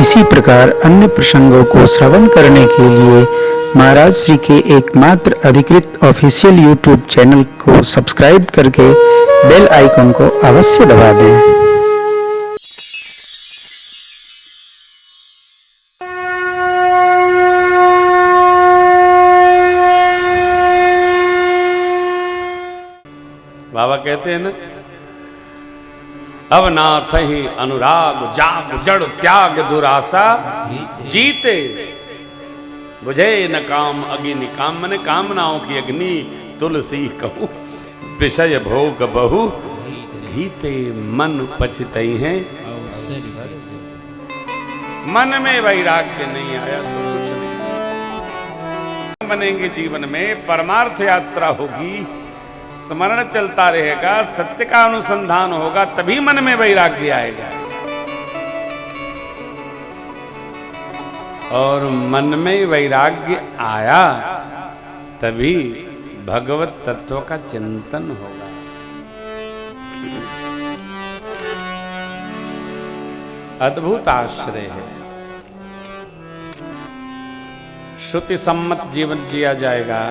इसी प्रकार अन्य प्रसंगों को श्रवण करने के लिए महाराज श्री के एकमात्र अधिकृत ऑफिशियल यूट्यूब चैनल को सब्सक्राइब करके बेल आइकन को अवश्य दबा दें। बाबा कहते हैं ना, अब नाथ ही अनुराग जाग जड़ त्याग दुरासा जीते बुझे न काम अग्नि काम, मने कामनाओं की अग्नि तुलसी कहूँ विषय भोग बहु घीते मन पछतई हैं। मन में वैराग्य नहीं आया तो कुछ नहीं बनेंगे। जीवन में परमार्थ यात्रा होगी, स्मरण चलता रहेगा, सत्य का अनुसंधान होगा, तभी मन में वैराग्य आएगा। और मन में वैराग्य आया तभी भगवत तत्व का चिंतन होगा। अद्भुत आश्रय है। श्रुति सम्मत जीवन जिया जाएगा,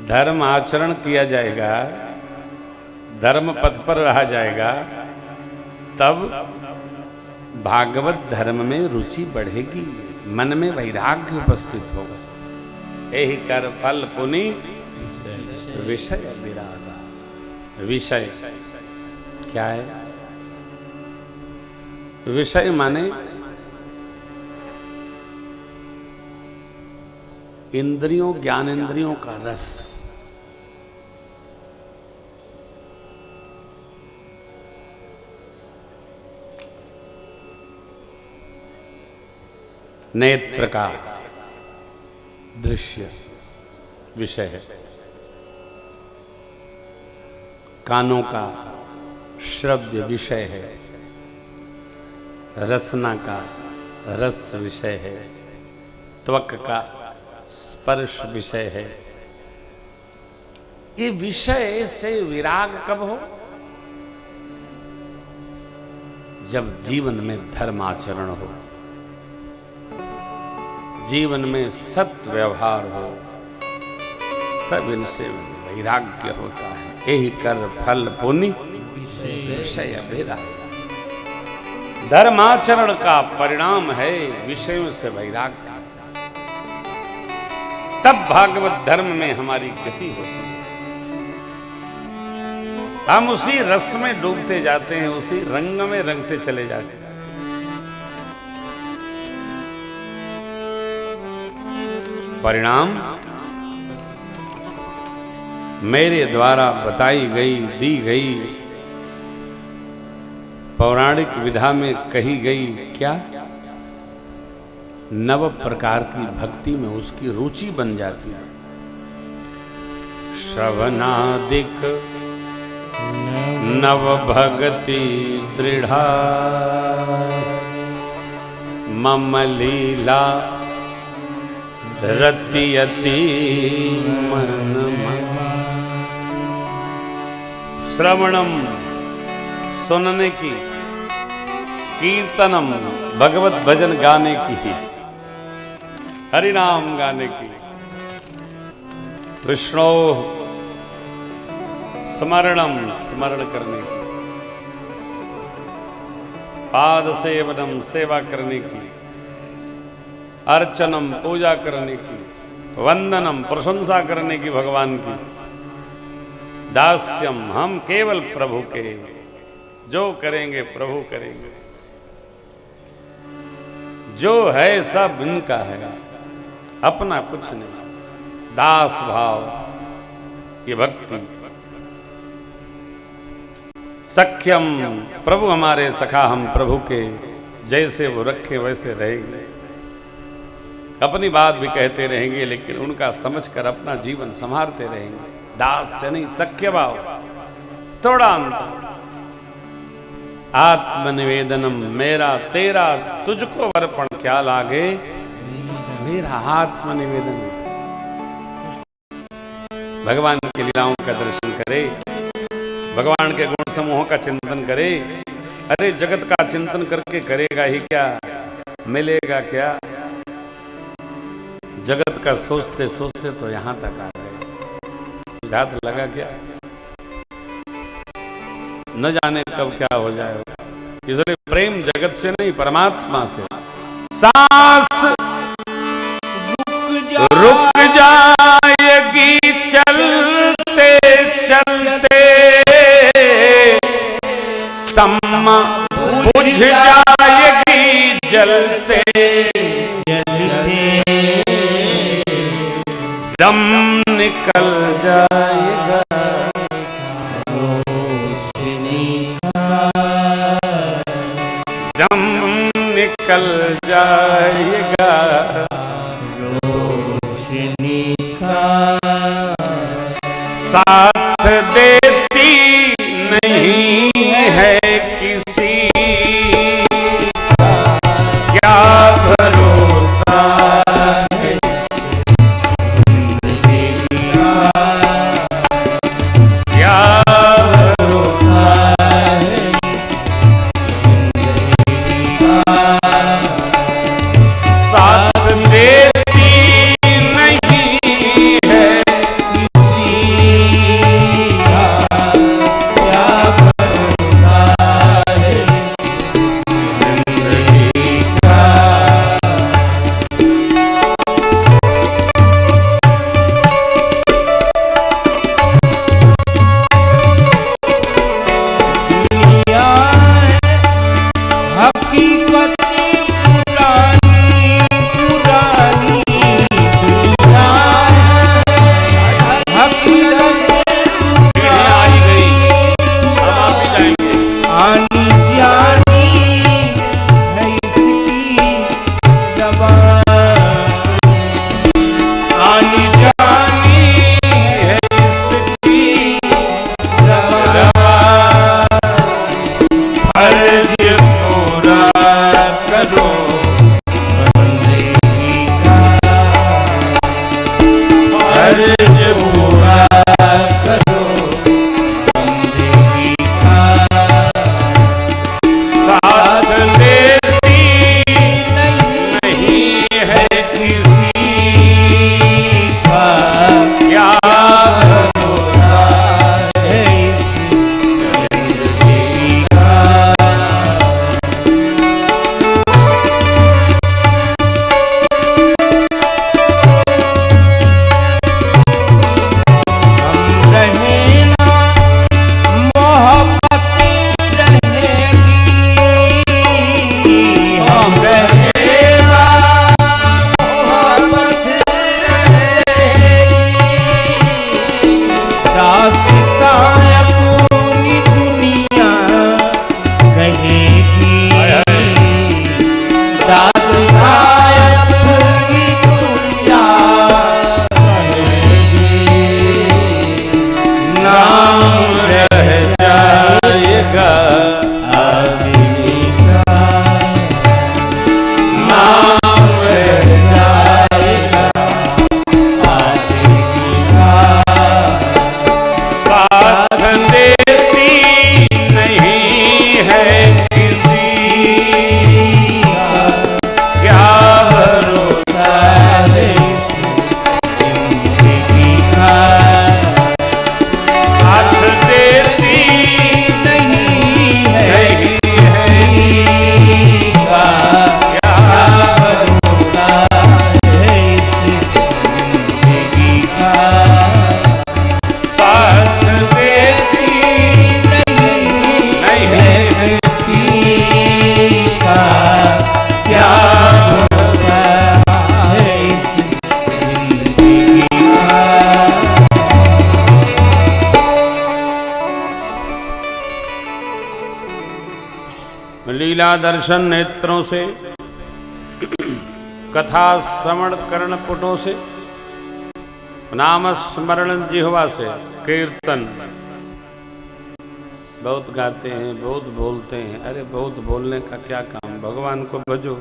धर्म आचरण किया जाएगा, धर्म पथ पर रहा जाएगा, तब भागवत धर्म में रुचि बढ़ेगी, मन में वैराग्य उपस्थित होगा। यही कर फल पुनि विषय विरागा। विषय क्या है? विषय माने इंद्रियों, ज्ञानेंद्रियों का रस। नेत्र का दृश्य विषय है, कानों का श्रव्य विषय है, रसना का रस विषय है, त्वक का स्पर्श विषय है। ये विषय से विराग कब हो? जब जीवन में धर्माचरण हो, जीवन में सत्य व्यवहार हो, तब इनसे वैराग्य होता है। यही कर फल पुनि विषय विराग। धर्माचरण का परिणाम है विषयों से वैराग्य। तब भागवत धर्म में हमारी गति होती है। हम उसी रस में डूबते जाते हैं, उसी रंग में रंगते चले जाते हैं। परिणाम मेरे द्वारा बताई गई, दी गई, पौराणिक विधा में कही गई क्या? नव प्रकार की भक्ति में उसकी रुचि बन जाती है। श्रवणादिक नव भक्ति दृढ़ा मम लीला रतियति मन। श्रवणम सुनने की, कीर्तनम भगवत भजन गाने की ही, हरिनाम गाने की, विष्णु स्मरणम स्मरण करने की, पाद सेवनम सेवा करने की, अर्चनम पूजा करने की, वंदनम प्रशंसा करने की भगवान की, दास्यम हम केवल प्रभु के, जो करेंगे प्रभु करेंगे, जो है सब इनका है, अपना कुछ नहीं। दास भाव, ये भक्ति। सख्यम प्रभु हमारे सखा, हम प्रभु के, जैसे वो रखे वैसे रहेंगे। अपनी बात भी कहते रहेंगे, लेकिन उनका समझकर अपना जीवन संभालते रहेंगे। दास से नहीं, सख्य भाव। थोड़ा अंतर। आत्मनिवेदनम मेरा तेरा तुझको अर्पण क्या लागे, मेरा आत्मनिवेदन। भगवान की लीलाओं का दर्शन करे, भगवान के गुण समूहों का चिंतन करे, अरे जगत का चिंतन करके करेगा ही क्या, मिलेगा क्या। जगत का सोचते सोचते तो यहां तक आ गए, याद लगा क्या, न जाने कब क्या हो जाएगा। इसलिए प्रेम जगत से नहीं परमात्मा से। सांस रुक जाएगी चलते चलते, सम्मा बुझ जाएगी जलते जलते, दम निकल जाएगा रोशनी का, दम निकल जाएगा रोशनी का। साथ देती नहीं है किसी का, क्या भरोसा है जिंदगी का, क्या भरोसा है जिंदगी का। साथ देती नहीं है किसी का, क्या भरोसा है जिंदगी का। दुनिया है हकीकत पुरानी पुरानी, दुनिया है हकीकत आई गई, अब आप भी जाएंगे। आनी जानी है इसकी जबान, आनी जानी है इसकी जबान। फर्ज पूरा करो बंदगी का, फर्ज पूरा करो बंदगी का। साथ देती नहीं है किसी का, क्या भरोसा है इस जिंदगी का। हम रहे ना मोहब्बत रहेगी, हम रहे ना मोहब्बत रहेगी। दास्तां अपनी दुनिया कहेगी, दास्तां अपनी दुनिया कहेगी। नाम रह जाएगा आदमी का, नाम रह जाएगा आदमी का। साथ देती नहीं है किसी का, क्या भरोसा है जिंदगी का। साथ देती नहीं है किसी का, क्या भरोसा है इस जिंदगी का। साथ देती नहीं है किसी का, क्या भरोसा है इस जिंदगी का। लीला दर्शन नेत्रों से, कथा श्रवण कर्ण पुटों से, नाम स्मरण जिह्वा से, कीर्तन बहुत गाते हैं, बहुत बोलते हैं। अरे बहुत बोलने का क्या काम, भगवान को भजो।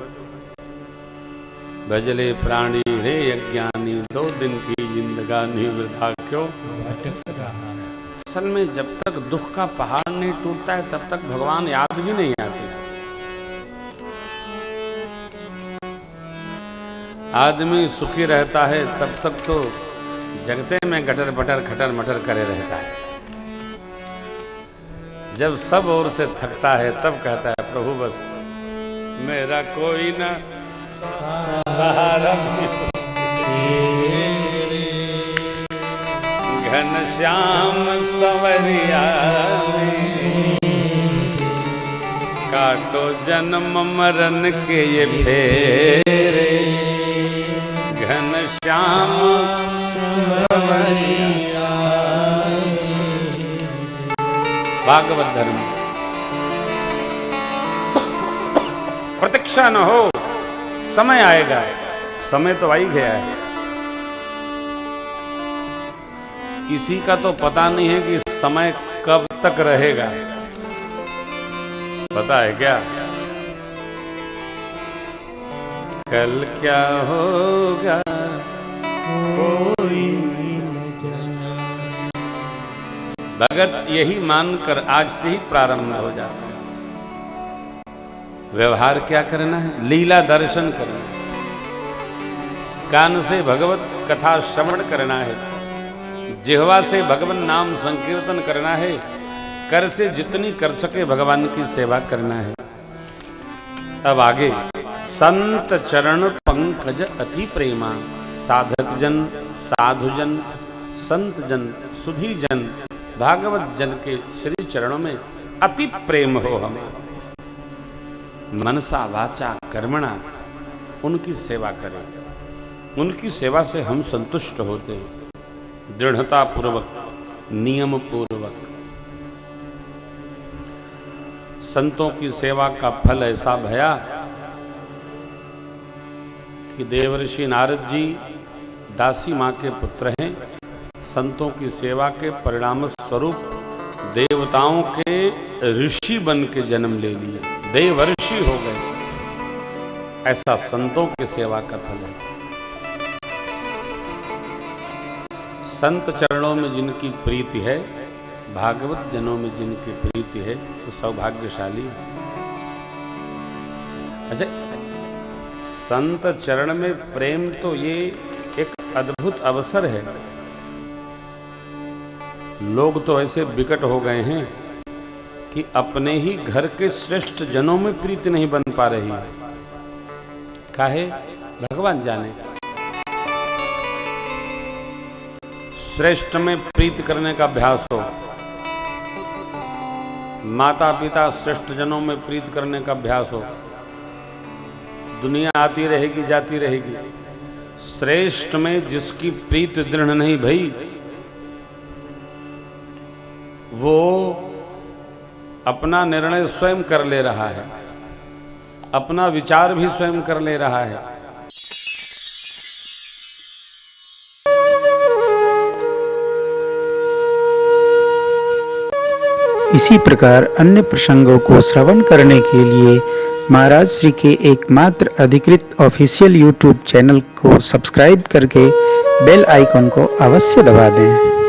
भजले प्राणी रे अज्ञानी, 2 दिन की जिंदगानी वृथा क्यों भटक रहा है। असल में जब तक दुख का पहाड़ नहीं टूटता है तब तक भगवान याद भी नहीं आते। आदमी सुखी रहता है तब तक तो जगते में गटर बटर खटर मटर करे रहता है। जब सब ओर से थकता है तब कहता है प्रभु बस मेरा कोई ना सहारा, घनश्याम संवरिया काटो जन्म मरण के ये फेरे, घनश्याम संवरिया। भागवत धर्म प्रतीक्षा न हो, समय आएगा। समय तो आ ही गया है। किसी का तो पता नहीं है कि समय कब तक रहेगा। पता है क्या? कल क्या होगा कोई न जाने। भगत यही मानकर आज से ही प्रारंभ हो जाता है। व्यवहार क्या करना है? लीला दर्शन करना है, कान से भगवत कथा श्रवण करना है, जिह्वा से भगवान नाम संकीर्तन करना है, कर से जितनी कर सके भगवान की सेवा करना है। अब आगे संत चरण पंकज अति प्रेमा, साधक जन साधुजन संत जन सुधी जन भागवत जन के श्री चरणों में अति प्रेम हो हमें। मनसा वाचा कर्मणा उनकी सेवा करें। उनकी सेवा से हम संतुष्ट होते हैं, दृढ़ता पूर्वक नियम पूर्वक। संतों की सेवा का फल ऐसा भया कि देवर्षि नारद जी दासी माँ के पुत्र हैं। संतों की सेवा के परिणाम स्वरूप देवताओं के ऋषि बन के जन्म ले लिए, देवर्षि हो गए। ऐसा संतों की सेवा का फल है। संत चरणों में जिनकी प्रीति है, भागवत जनों में जिनकी प्रीति है, वो सौभाग्यशाली है। अच्छा, संत चरण में प्रेम तो ये एक अद्भुत अवसर है। लोग तो ऐसे विकट हो गए हैं कि अपने ही घर के श्रेष्ठ जनों में प्रीति नहीं बन पा रही है। काहे? भगवान जाने। श्रेष्ठ में प्रीति करने का अभ्यास हो, माता पिता श्रेष्ठ जनों में प्रीति करने का अभ्यास हो, दुनिया आती रहेगी जाती रहेगी। श्रेष्ठ में जिसकी प्रीति दृढ़ नहीं भई, वो अपना निर्णय स्वयं कर ले रहा है, अपना विचार भी स्वयं कर ले रहा है। इसी प्रकार अन्य प्रसंगों को श्रवण करने के लिए महाराज श्री के एकमात्र अधिकृत ऑफिशियल YouTube चैनल को सब्सक्राइब करके बेल आइकन को अवश्य दबा दें।